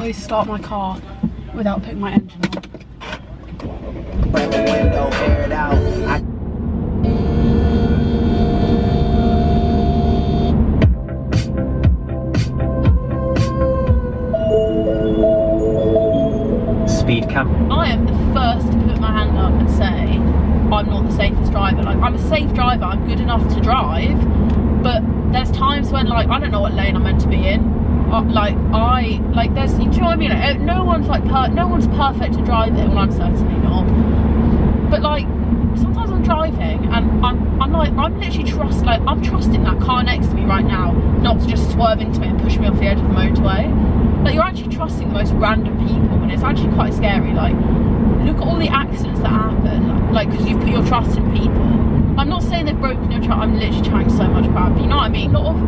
always start my car without putting my engine on. Window, air it out. Speed cam. I am the first to put my hand up and say I'm not the safest driver. Like, I'm a safe driver, I'm good enough to drive, but there's times when, like, I don't know what lane I'm meant to be in. There's, do you know what I mean? Like, no one's perfect to drive in. Well, I'm certainly not. But like, sometimes I'm driving and I'm literally I'm trusting that car next to me right now not to just swerve into me and push me off the edge of the motorway. Like, you're actually trusting the most random people, and it's actually quite scary. Like, look at all the accidents that happen, like, because you've put your trust in people. I'm not saying they've broken your trust, I'm literally trying so much crap, but you know what I mean? A lot of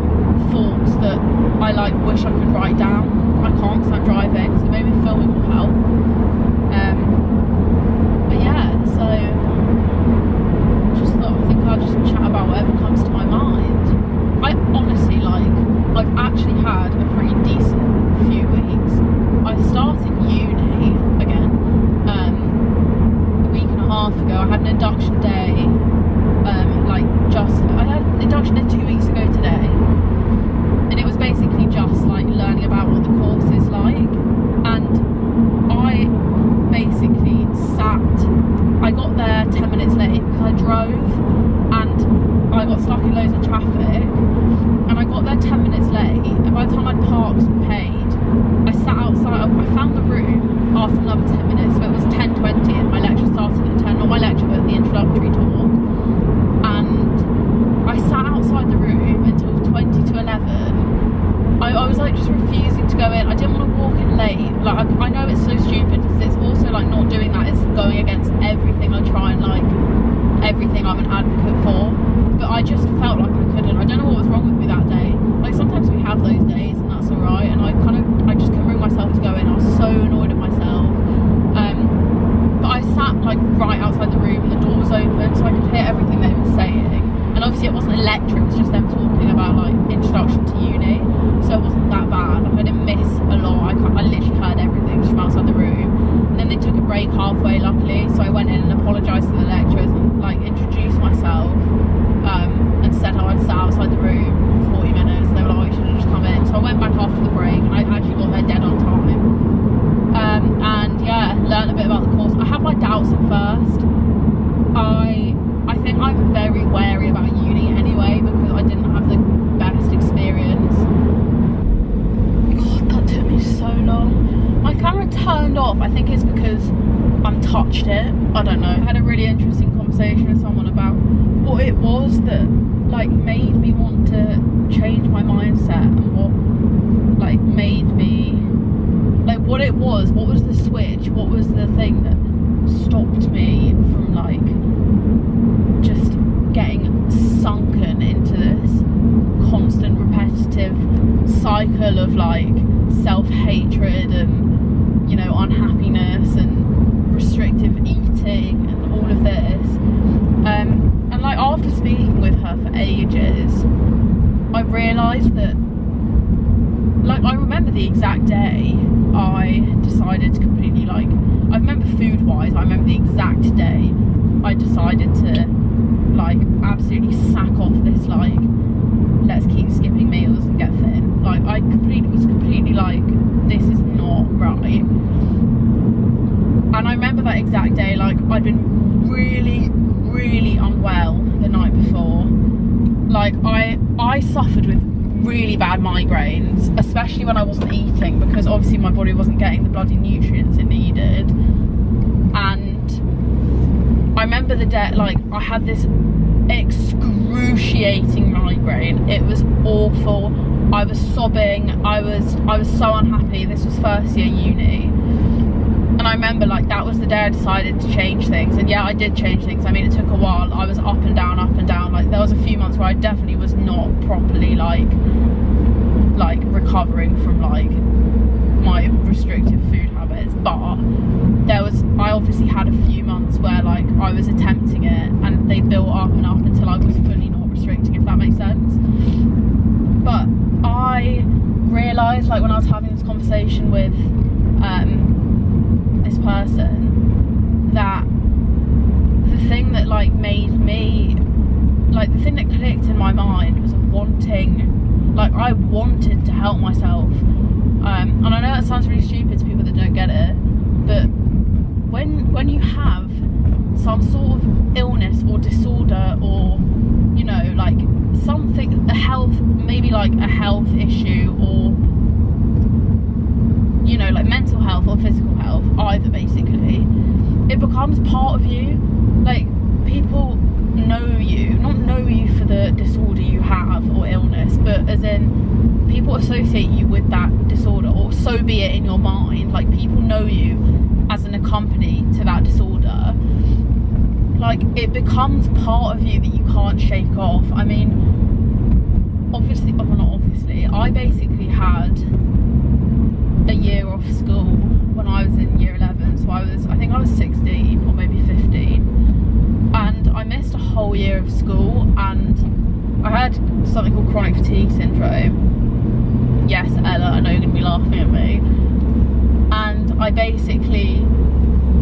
thoughts that I like wish I could write down. I can't because I'm driving, so maybe filming will help. But yeah, so I think I'll just chat about whatever comes to my mind. I honestly, I've actually had a pretty decent few weeks. I started uni again a week and a half ago. I had an induction day. I had an induction day 2 weeks ago today, and it was basically just like learning about what the course is like. And I basically I got there 10 minutes late because I drove and I got stuck in loads of traffic, and I got there 10 minutes late, and by the time I'd parked and paid, I sat outside. I found the room after another 10 minutes, so it was 10:20 and my lecture started at 10, not my lecture but the introductory talk, and I sat outside the room until 20 to 11. I was like just refusing to go in. I didn't want to walk in late. Like, I know it's so stupid because it's also like not doing that is going against everything I try and like everything I'm an advocate for, but I just felt like I couldn't. I don't know what was wrong with me that day. Like, sometimes we have those days and that's alright, and I just couldn't bring myself to go in. I was so annoyed at myself. But I sat like right outside the room and the door was open, so I could hear everything they were saying. And obviously it wasn't a lecture, it was just them talking about like introduction to uni, so it wasn't that bad. Like, I didn't miss a lot. I literally heard everything just from outside the room. And then they took a break halfway, luckily, so I went in and apologised to the lecturers and like introduced myself, and said how I'd sat outside the room for 40 minutes, and they were like, oh, you should have just come in. So I went back after the break and I actually got there dead on time. And yeah, learned a bit about the course. I had my doubts at first. I think I'm very wary about uni anyway because I didn't have the best experience. God, that took me so long. My camera turned off. I think it's because untouched it. I don't know. I had a really interesting conversation with someone about what it was that like made me want to change my mindset, and what like made me like what it was. What was the switch? What was the thing that stopped me from like just getting sunken into this constant repetitive cycle of like self-hatred and, you know, unhappiness and restrictive eating and all of this. And like after speaking with her for ages, I realised that, like, I remember the exact day I decided to completely, like, I remember food wise, I remember the exact day I decided to like absolutely sack off this like let's keep skipping meals and get thin. Like, I was completely like, this is not right. And I remember that exact day, like, I'd been really unwell the night before. Like, I suffered with really bad migraines, especially when I wasn't eating, because obviously my body wasn't getting the bloody nutrients it needed. And I remember the day, like, I had this excruciating migraine. It was awful. I was sobbing. I was so unhappy. This was first year uni. And I remember, like, that was the day I decided to change things. And yeah, I did change things. I mean, it took a while. I was up and down. Like, there was a few months where I definitely was not properly like recovering from like my restrictive food habits, but I obviously had a few months where like I was attempting it and they built up and up until I was fully not restricting, if that makes sense. But I realised realised, like when I was having this conversation with this person, that the thing that like made me, like the thing that clicked in my mind was wanting, like I wanted to help myself. And I know that sounds really stupid to people that don't get it, but when you have some sort of illness or disorder, or you know, like something, a health, maybe like a health issue, or you know, like mental health or physical health, either, basically, it becomes part of you. Like people know you, not know you for the disorder you have or illness, but as in people associate you with that disorder, or so be it in your mind. Like people know you as an accompany to that disorder. Like it becomes part of you that you can't shake off. I mean, obviously, well, not obviously, I basically had a year off school when I was in year 11, so I think I was 16 or maybe 15, and I missed a whole year of school, and I had something called chronic fatigue syndrome. Yes, Ella, I know you're going to be laughing at me. And I basically,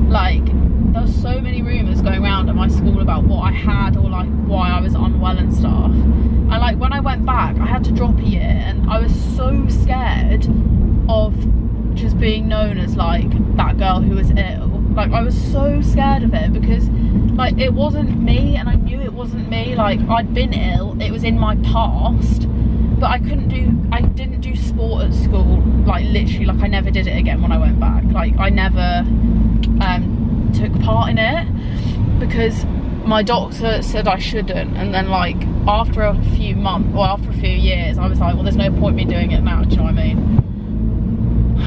like, there were so many rumours going around at my school about what I had, or like why I was unwell and stuff. And like when I went back, I had to drop a year, and I was so scared of just being known as like that girl who was ill. Like I was so scared of it, because like it wasn't me, and I knew it wasn't me. Like I'd been ill, it was in my past, but I didn't do sport at school. Like literally, like I never did it again when I went back. Like I never took part in it because my doctor said I shouldn't, and then like after a few months, or after a few years, I was like, well, there's no point me doing it now, do you know what I mean?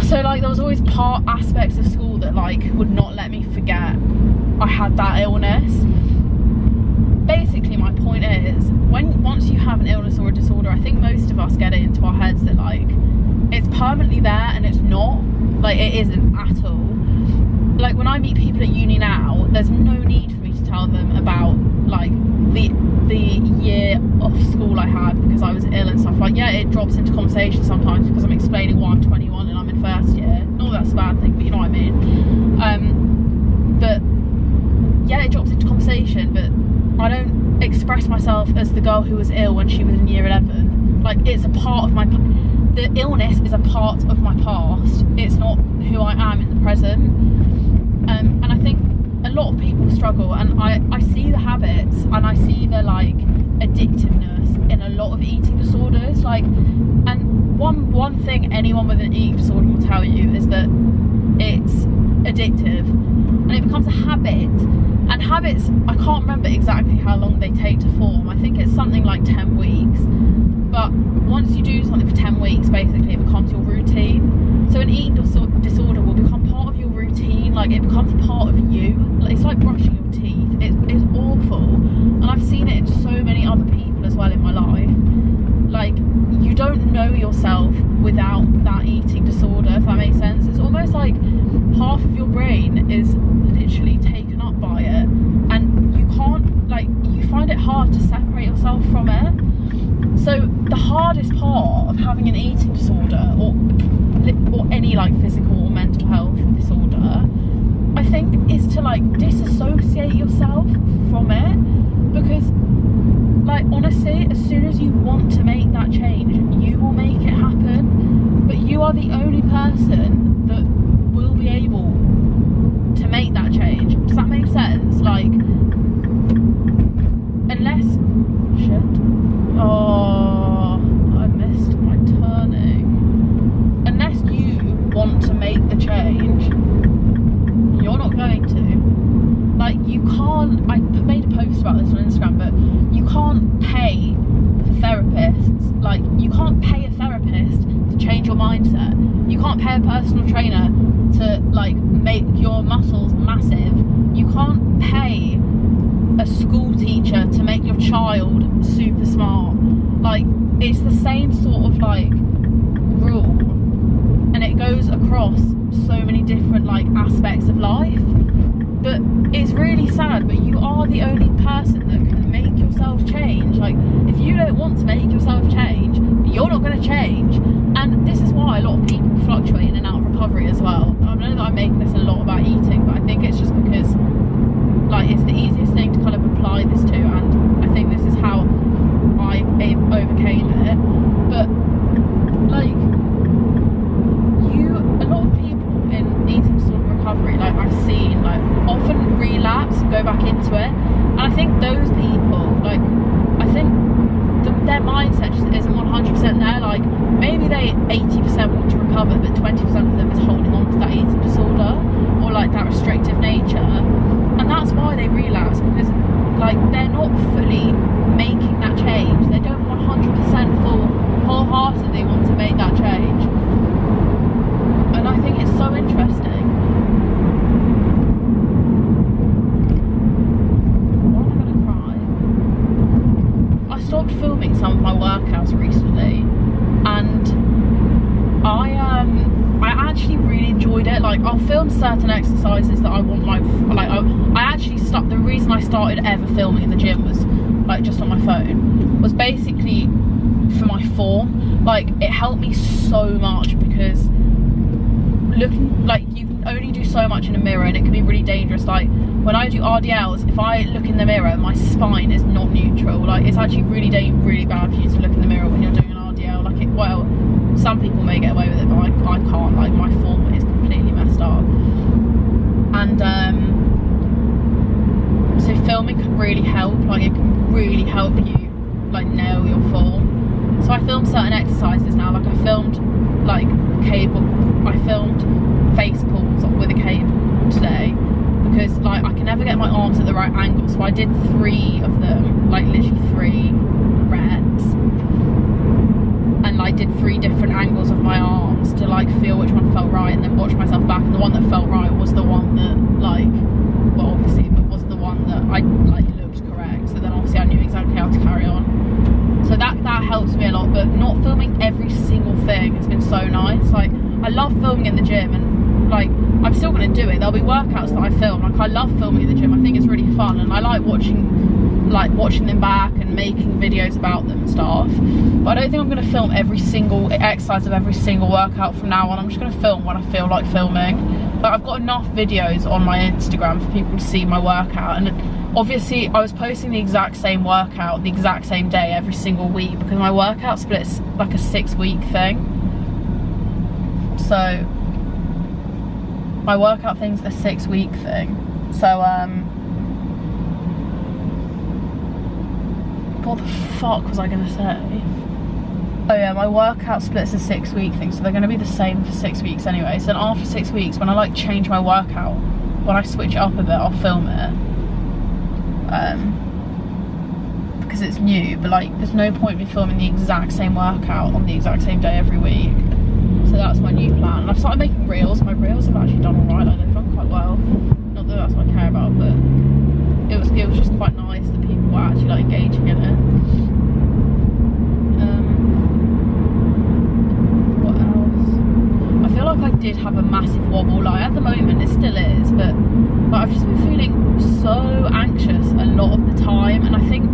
So like there was always aspects of school that like would not let me forget I had that illness. Basically my point is, once you have an illness or a disorder, I think most of us get it into our heads that like it's permanently there, and it's not. Like it isn't at all. Like when I meet people at uni now, there's no need for me to tell them about like the year off school I had because I was ill and stuff. Like yeah, it drops into conversation sometimes because I'm explaining why I'm 21 and I'm in first year. Not that that's a bad thing, but you know what I mean. But yeah, it drops into conversation, but I don't express myself as the girl who was ill when she was in year 11. Like it's a part of my, the illness is a part of my past. It's not who I am in the present. And I think a lot of people struggle, and I see the habits, and I see the like addictiveness in a lot of eating disorders. Like, and one thing anyone with an eating disorder will tell you is that it's addictive, and it becomes a habit. And habits, I can't remember exactly how long they take to form. I think it's something like 10 weeks. But once you do something for 10 weeks, basically it becomes your routine. So an eating disorder will become part of your routine. Like it becomes a part of you. Like, it's like brushing your teeth. It's awful. And I've seen it in so many other people as well in my life. Like you don't know yourself without that eating disorder, if that makes sense. It's almost like half of your brain is literally taken up by it, and you can't, like, you find it hard to separate yourself from it. So the hardest part of having an eating disorder, or any like physical or mental health disorder, I think, is to like disassociate yourself from it. Because like honestly, as soon as you want to make that change, you will make it happen. But you are the only person that will be able to make that change. Does that make sense? Like, unless I missed my turning. Unless you want to make the change, you're not going to. Like, you can't, I made a post about this on Instagram, but you can't pay for therapists. Like, you can't pay a therapist to change your mindset. You can't pay a personal trainer to like make your muscles massive. You can't pay a school teacher to make your child super smart. Like, it's the same sort of like rule, and it goes across so many different like aspects of life. But it's really sad, but you are the only person that can make yourself change. Like, if you don't want to make yourself change, you're not going to change. And this is why a lot of people fluctuate in and out of recovery as well. I know that I'm making this a lot about eating, but I think it's just because like it's the easiest thing to kind of apply this to, and I think this is how I overcame it. But like a lot of people in eating disorder recovery, like I've seen, like often relapse and go back into it, and I think those people, like I think their mindset just isn't 100% there. Like maybe they 80% want to recover, but 20% of them is holding on to that eating disorder or like that restrictive nature, and that's why they relapse, because like they're not fully making that change. They don't 100% wholeheartedly want to make that change, and I think it's so interesting. Why am I gonna cry? I stopped filming some of my workouts recently, and I actually really enjoyed it. Like I'll film certain exercises that I want I actually the reason I started ever filming in the gym was like just on my phone, was basically for my form. Like it helped me so much, because looking, like you can only do so much in a mirror, and it can be really dangerous. Like when I do RDLs, if I look in the mirror, my spine is not neutral. Like it's actually really bad for you to look in the mirror when you're doing an RDL. Like well, some people may get away with it, but I can't. Like my form is completely messed up, and so filming can really help. Like it can really help you like nail your form. So I film certain exercises now. Like I filmed like cable, I filmed face pulls with a cable today, because like I can never get my arms at the right angle, so I did 3 of them, like literally 3 reps, and like did 3 different angles of my arms to like feel which one felt right, and then watch myself back, and the one that felt right was the one that like, well obviously, but was the one that I like looked correct, so then obviously I knew exactly how to carry on. So that helps me a lot, but not filming every single thing has been so nice. Like I love filming in the gym, and like I'm still going to do it. There'll be workouts that I film. Like I love filming in the gym. I think it's really fun, and I like watching them back and making videos about them and stuff. But I don't think I'm going to film every single exercise of every single workout from now on. I'm just going to film when I feel like filming. But I've got enough videos on my Instagram for people to see my workout, and obviously I was posting the exact same workout the exact same day every single week, because my workout splits like a 6-week thing. So my workout thing's a 6-week thing. So what the fuck was I gonna say? Oh yeah, my workout splits a 6-week thing, so they're gonna be the same for 6 weeks anyway. So then after 6 weeks, when I like change my workout, when I switch it up a bit, I'll film it. Because it's new, but like there's no point in me filming the exact same workout on the exact same day every week. So that's my new plan. And I've started making reels. My reels have actually done alright, like they've done quite well. Not that that's what I care about, but it was just quite nice that people were actually like engaging in it. What else? I feel like I did have a massive wobble. Like at the moment it still is, but I've just been feeling so anxious a lot of the time, and I think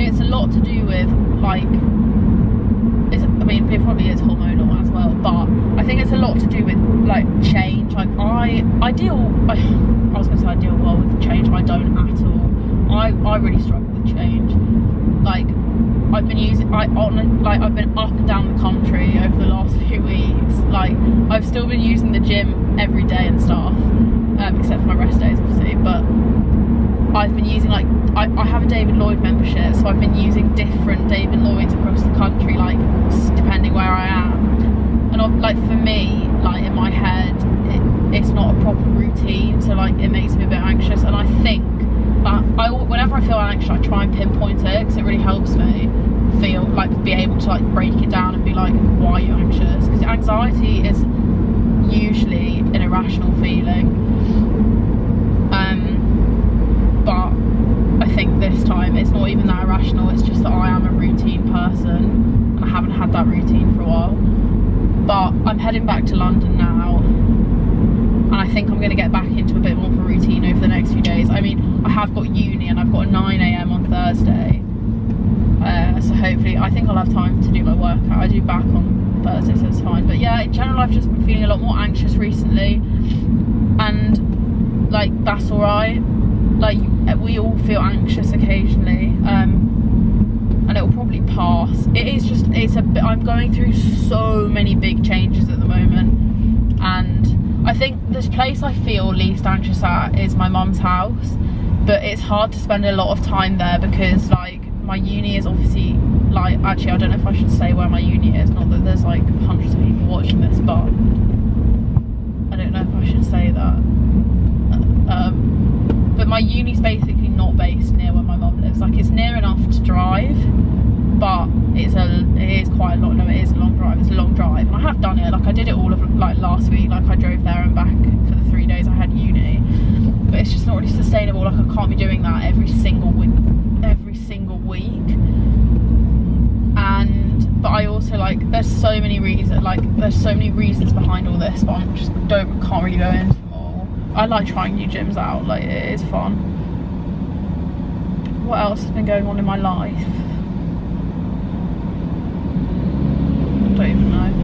it's a lot to do with like, I mean it probably is hormonal as well, but I think it's a lot to do with like change. Like I was gonna say I deal well with change, but I don't at all. I really struggle with change. Like I've been I've been up and down the country over the last few weeks. Like I've still been using the gym every day and stuff, except for my rest days obviously, but I've been using like, I have a David Lloyd membership, so I've been using different David Lloyds across the country, like depending where I am. And like for me, like in my head, it's not a proper routine, so like it makes me a bit anxious. And I think that whenever I feel anxious, I try and pinpoint it, because it really helps me feel like, be able to like break it down and be like, why are you anxious? Because anxiety is usually an irrational feeling. But I think this time it's not even that irrational, it's just that I am a routine person and I haven't had that routine for a while. But I'm heading back to London now, and I think I'm going to get back into a bit more of a routine over the next few days. I mean, I have got uni and I've got a 9 AM on Thursday, so hopefully I think I'll have time to do my workout. I do back on Thursday, so it's in general I've just been feeling a lot more anxious recently, and like that's alright. Like we all feel anxious occasionally, and it will probably pass. I'm going through so many big changes at the moment, and I think this place I feel least anxious at is my mum's house, but it's hard to spend a lot of time there because like my uni is obviously like, actually I don't know if I should say where my uni is, not that there's like hundreds of people watching this, but I don't know if I should say that. But my uni's basically not based near where my mum lives. Like it's near enough to drive, but it is quite a lot. No, it is a long drive. It's a long drive, and I have done it. Like I did it all of like last week. Like I drove there and back for the 3 days I had uni. But it's just not really sustainable. Like I can't be doing that every single week. But I also like there's so many reasons behind all this, but can't really go into them all. I like trying new gyms out. Like it is fun. What else has been going on in my life?